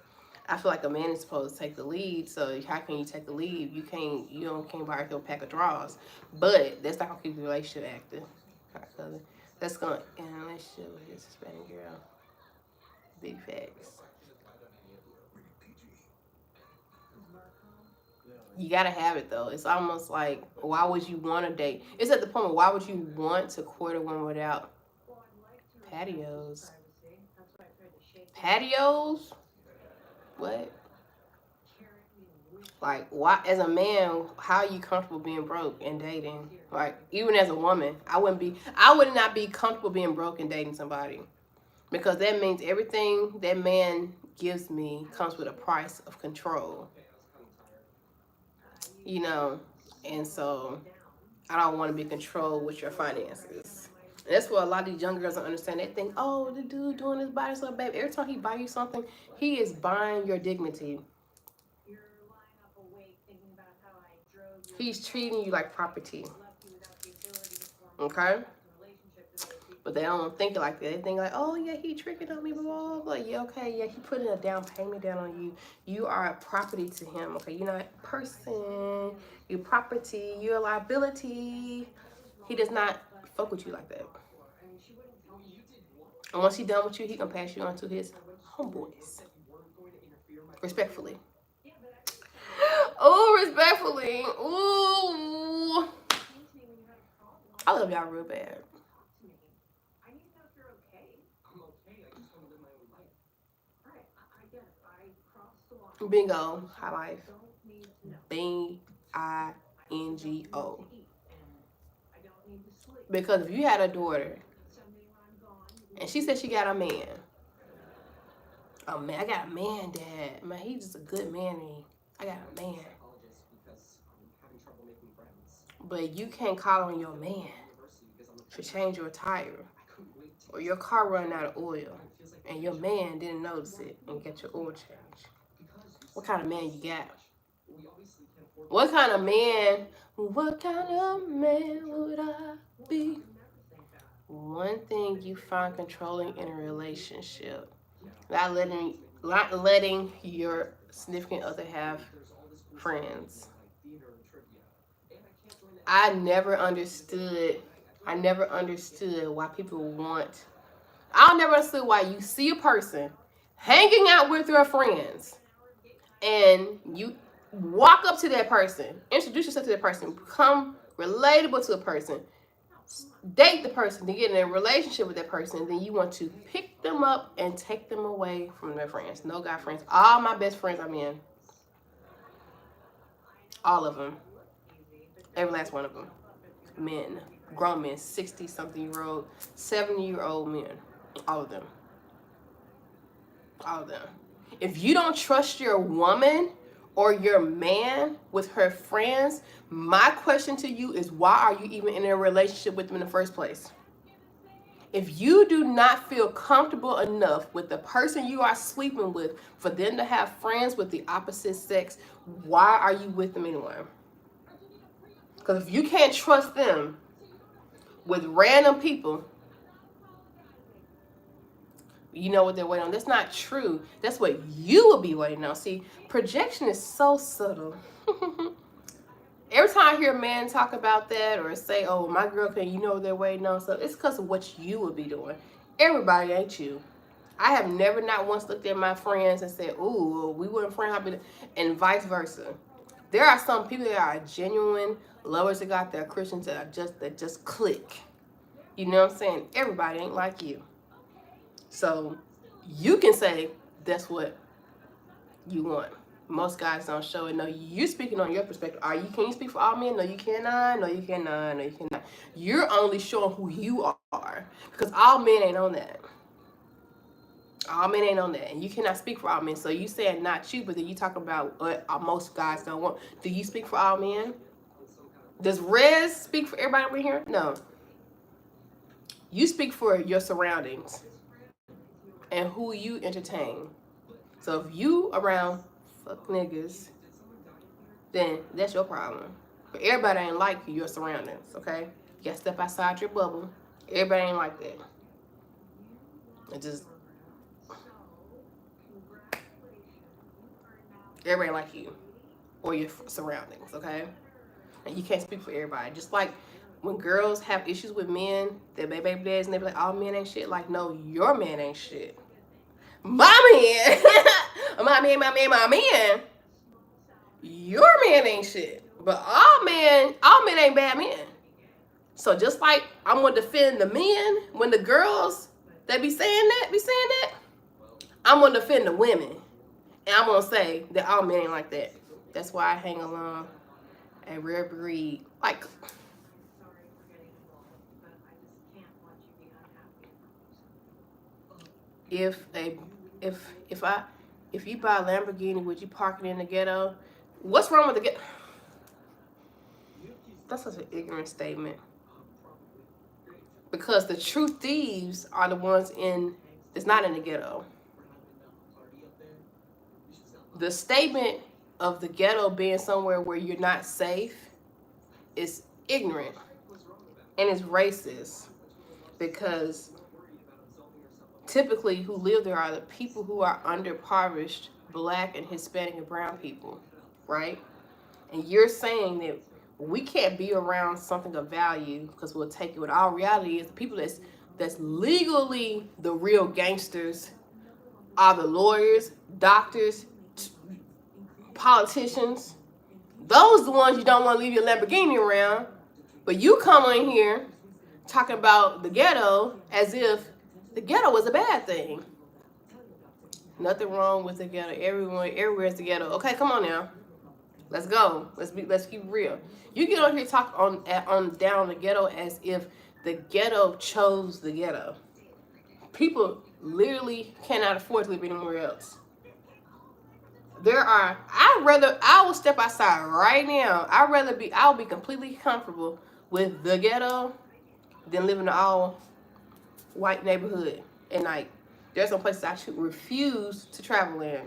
I feel like a man is supposed to take the lead. So how can you take the lead? You can't. You don't can't buy your pack of draws. But that's not gonna keep the relationship active. That's gonna end a relationship with this Hispanic girl. Big facts. You gotta have it though. It's almost like, why would you want to date? It's at the point where why would you want to court a woman without patios? Patios? What? Like, why? As a man, how are you comfortable being broke and dating? Like, even as a woman, I would not be comfortable being broke and dating somebody, because that means everything that man gives me comes with a price of control. You know, and so I don't want to be controlled with your finances. And that's what a lot of these young girls don't understand. They think, oh, the dude doing this by himself, babe. Every time he buy you something, he is buying your dignity. He's treating you like property. Okay? But they don't think it like that. They think like, oh yeah, he tricking on me, blah, blah, blah. Yeah, okay, yeah, he putting a down payment down on you. You are a property to him, okay? You're not a person, you're property, you're a liability. He does not fuck with you like that. And once he's done with you, he gonna pass you on to his homeboys. Respectfully. Oh, respectfully. Ooh. I love y'all real bad. Bingo. High life. B-I-N-G-O. Because if you had a daughter and she said she got a man, oh man, I got a man, dad. Man, he's just a good man to me. I got a man. But you can't call on your man to change your tire, or your car running out of oil and your man didn't notice it and get your oil changed. What kind of man you got? What kind of man would I be? One thing you find controlling in a relationship, not letting your significant other have friends. I never understood why people want. I never understood why you see a person hanging out with their friends and you walk up to that person, introduce yourself to that person, become relatable to a person, date the person, to get in a relationship with that person, then you want to pick them up and take them away from their friends. No guy friends. All my best friends are men. All of them. Every last one of them. Men. Grown men. 60-something-year-old, 70-year-old men. All of them. All of them. If you don't trust your woman or your man with her friends, my question to you is, why are you even in a relationship with them in the first place? If you do not feel comfortable enough with the person you are sleeping with for them to have friends with the opposite sex, why are you with them anyway? Because if you can't trust them with random people, you know what they're waiting on. That's not true. That's what you will be waiting on. See, projection is so subtle. Every time I hear a man talk about that or say, oh, my girl can, you know what they're waiting on, so it's because of what you will be doing. Everybody ain't you. I have never not once looked at my friends and said, ooh, we weren't friends, and vice versa. There are some people that are genuine lovers of God, that are Christians that just click. You know what I'm saying? Everybody ain't like you. So you can say that's what you want. Most guys don't show it. No, you're speaking on your perspective. Can you speak for all men? No, you cannot. No, you cannot. No, you cannot. You're only showing who you are, because all men ain't on that. All men ain't on that, and you cannot speak for all men. So you saying not you, but then you talk about what most guys don't want. Do you speak for all men? Does Rez speak for everybody over here? No. You speak for your surroundings and who you entertain. So if you around fuck niggas, then that's your problem. But everybody ain't like you, your surroundings, okay? You gotta step outside your bubble. Everybody ain't like that. It just, everybody like you or your surroundings, okay? And you can't speak for everybody. Just like when girls have issues with men, their baby daddies, and they be like, all men ain't shit. Like, no, your man ain't shit. My man, my man, your man ain't shit. But all men ain't bad men. So just like I'm gonna defend the men when the girls that be saying that, I'm gonna defend the women. And I'm gonna say that all men ain't like that. That's why I hang along a rare breed. Like, if you buy a Lamborghini, would you park it in the ghetto? What's wrong with the ghetto? That's such an ignorant statement. Because the true thieves are the ones that's not in the ghetto. The statement of the ghetto being somewhere where you're not safe is ignorant and it's racist, because typically who live there are the people who are underprivileged, Black and Hispanic and brown people, right? And you're saying that we can't be around something of value because we'll take it. When our reality is the people that's legally the real gangsters are the lawyers, doctors, politicians. Those are the ones you don't want to leave your Lamborghini around. But you come in here talking about the ghetto as if the ghetto was a bad thing. Nothing wrong with the ghetto. Everywhere's the ghetto. Okay, come on now. Let's go. Let's keep real. You get on here talk on down the ghetto as if the ghetto chose the ghetto. People literally cannot afford to live anywhere else. I will step outside right now. I will be completely comfortable with the ghetto than living in an all white neighborhood at night. There's some places I should refuse to travel in.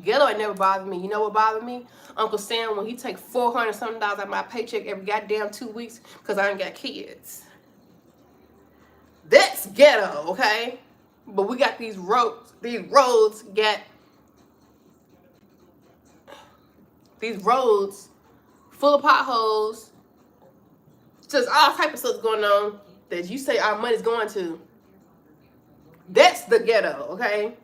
Ghetto ain't never bothered me. You know what bothered me? Uncle Sam, when he take $400 something out of my paycheck every goddamn 2 weeks because I ain't got kids. That's ghetto, okay? But we got these roads full of potholes. Just all type of stuff going on that you say our money's going to. That's the ghetto, okay?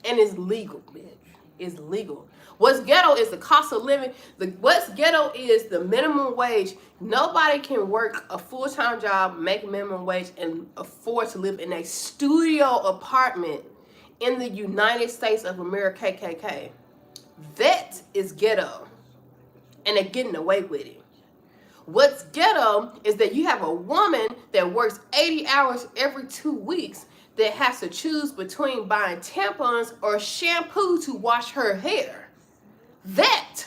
And it's legal, bitch. It's legal. What's ghetto is the cost of living. What's ghetto is the minimum wage. Nobody can work a full-time job, make minimum wage, and afford to live in a studio apartment in the United States of America, KKK. That is ghetto. And they're getting away with it. What's ghetto is that you have a woman that works 80 hours every 2 weeks that has to choose between buying tampons or shampoo to wash her hair. That,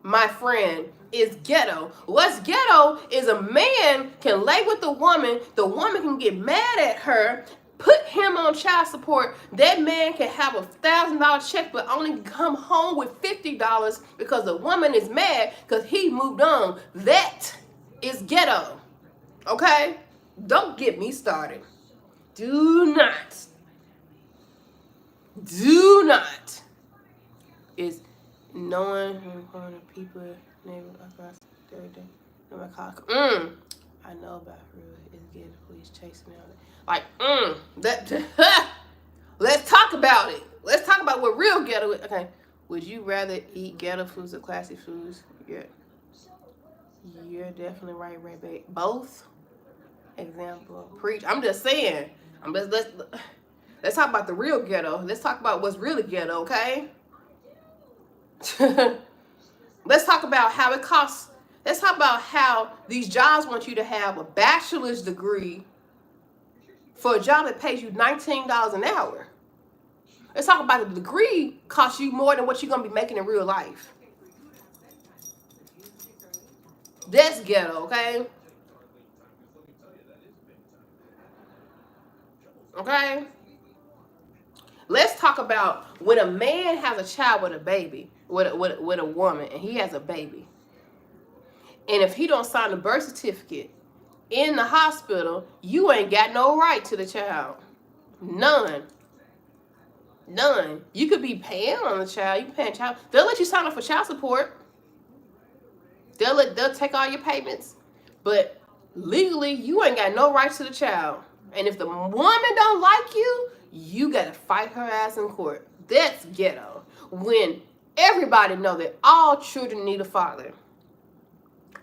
my friend, is ghetto. What's ghetto is a man can lay with the woman can get mad at her, put him on child support. That man can have $1,000 check but only come home with $50 because the woman is mad because he moved on. That is ghetto. Okay? Don't get me started. Do not is knowing people across every day. I know about real is getting the police chasing me on it. Like, let's talk about it. Let's talk about what real ghetto is. Okay. Would you rather eat ghetto foods or classy foods? Yeah. You're definitely right, RaeBae. Both. Example. Preach. I'm just saying. Let's talk about the real ghetto. Let's talk about what's really ghetto, okay? Let's talk about how it costs. Let's talk about how these jobs want you to have a bachelor's degree for a job that pays you $19 an hour. Let's talk about the degree costs you more than what you're going to be making in real life. That's ghetto, okay? Okay? Let's talk about when a man has a child with a baby, with a woman, and he has a baby. And if he don't sign the birth certificate in the hospital, you ain't got no right to the child. None. None. You could be paying on the child. You can pay a child. They'll let you sign up for child support. They'll take all your payments. But legally, you ain't got no rights to the child. And if the woman don't like you, you gotta fight her ass in court. That's ghetto. When everybody know that all children need a father.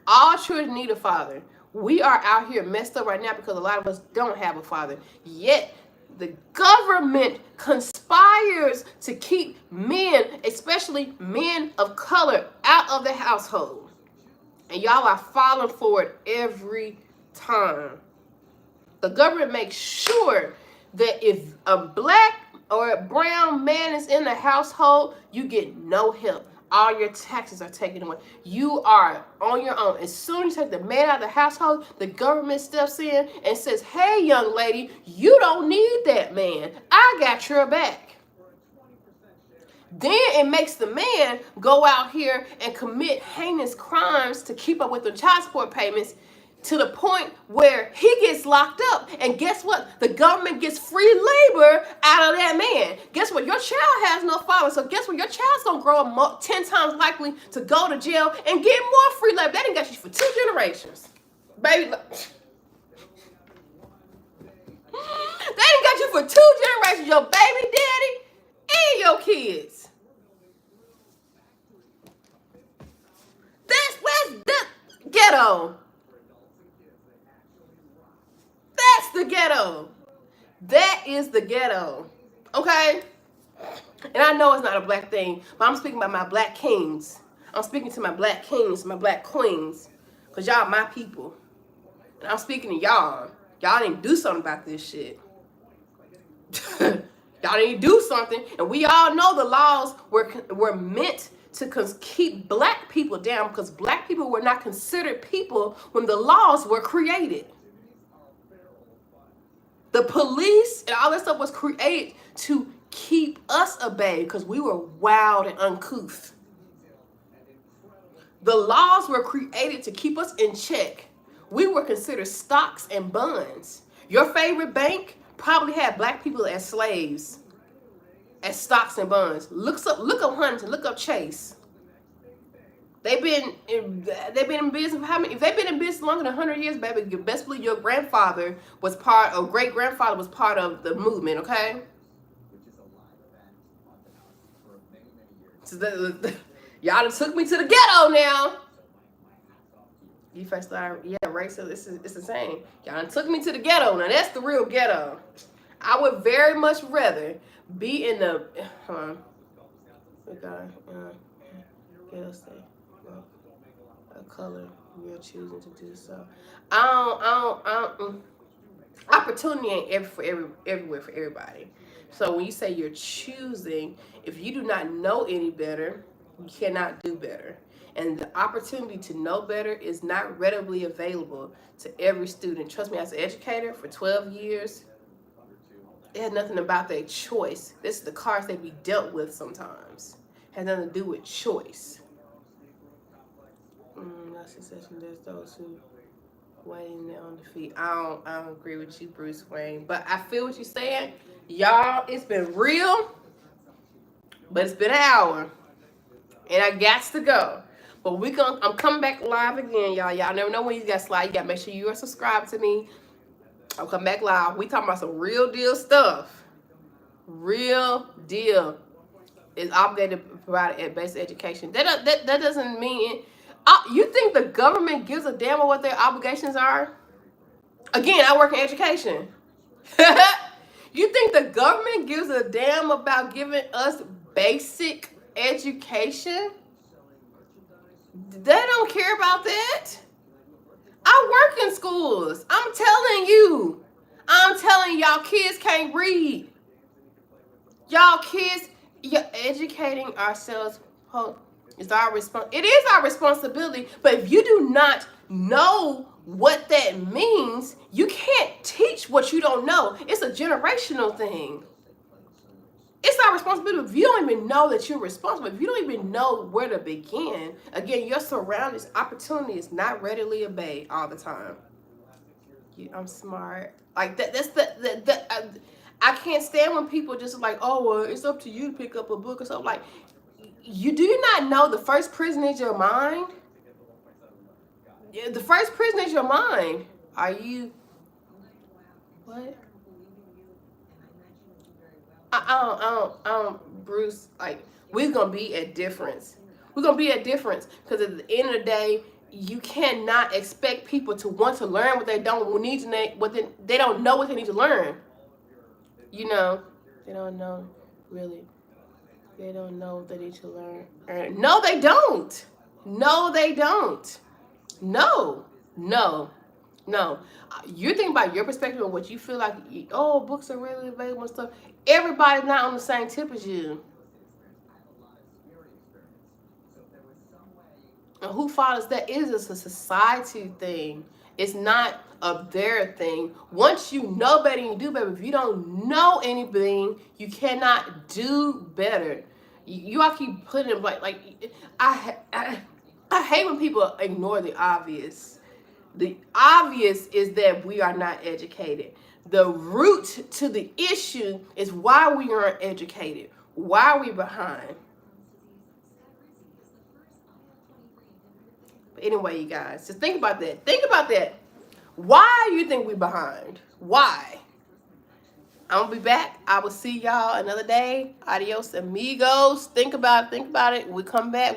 All children need a father. We are out here messed up right now because a lot of us don't have a father. Yet, the government conspires to keep men, especially men of color, out of the household. And y'all are falling for it every time. The government makes sure that if a black or a brown man is in the household, you get no help. All your taxes are taken away. You are on your own. As soon as you take the man out of the household, the government steps in and says, hey, young lady, you don't need that man. I got your back. Then it makes the man go out here and commit heinous crimes to keep up with the child support payments, to the point where he gets locked up. And guess what? The government gets free labor out of that man. Guess what? Your child has no father. So guess what? Your child's going to grow up 10 times likely to go to jail and get more free labor. That done got you for 2 generations. Baby. That done got you for 2 generations. Your baby daddy and your kids. That's ghetto. That's the ghetto. That is the ghetto. Okay? And I know it's not a black thing, but I'm speaking about my black kings. I'm speaking to my black kings, my black queens. Because y'all my people. And I'm speaking to y'all. Y'all didn't do something about this shit. Y'all didn't do something. And we all know the laws were meant to keep black people down, because black people were not considered people when the laws were created. The police and all that stuff was created to keep us at bay because we were wild and uncouth. The laws were created to keep us in check. We were considered stocks and bonds. Your favorite bank probably had black people as slaves, as stocks and bonds. Look up Huntington, look up Chase. They've been in business for how many? If they've been in business longer than 100 years, baby, you best believe your grandfather was part, or great grandfather was part of the movement. Okay. So y'all done took me to the ghetto now. You first started, yeah, right. So it's the same. Y'all done took me to the ghetto. Now that's the real ghetto. I would very much rather be in the ghetto state. A color you're choosing to do so. Opportunity ain't everywhere for everybody. So when you say you're choosing, if you do not know any better, you cannot do better. And the opportunity to know better is not readily available to every student. Trust me, as an educator for 12 years, it had nothing about their choice. This is the cards they be dealt with sometimes. It has nothing to do with choice. Succession, there's those who waiting there on the feet. I don't agree with you, Bruce Wayne, but I feel what you're saying. Y'all, it's been real, but it's been an hour, and I got to go. But I'm coming back live again, y'all. Y'all never know when you got slide. You got to make sure you are subscribed to me. I'll come back live. We talking about some real deal stuff. Real deal is obligated to provide basic education. That doesn't mean. You think the government gives a damn about what their obligations are? Again, I work in education. You think the government gives a damn about giving us basic education? They don't care about that. I work in schools. I'm telling you, y'all kids can't read. Y'all kids, you're educating ourselves. It is our responsibility, but if you do not know what that means, you can't teach what you don't know. It's a generational thing. It's our responsibility. If you don't even know that you're responsible, if you don't even know where to begin, again, your surroundings, opportunity is not readily obeyed all the time. I'm smart. Like that. That's I can't stand when people just like, oh, well, it's up to you to pick up a book or something. Like, do not know the first prison is your mind? The first prison is your mind. Are you what? I don't, Bruce. Like, we're gonna be at difference. We're gonna be at difference because at the end of the day, you cannot expect people to want to learn what they don't need to know. They don't know what they need to learn. You know, they don't know really. They don't know what they need to learn. No, they don't. No, they don't. No, no, no. You're thinking about your perspective and what you feel like. Oh, books are really available and stuff. Everybody's not on the same tip as you. And who follows that? It is a society thing. It's not a their thing. Once you know better, you do better. If you don't know anything, you cannot do better. You all keep putting it like I hate when people ignore the obvious. The obvious is that we are not educated. The root to the issue is why we aren't educated. Why are we behind? But anyway, you guys, just think about that. Think about that. Why do you think we're behind? Why? I'm gonna be back. I will see y'all another day. Adios, amigos. Think about it. We come back.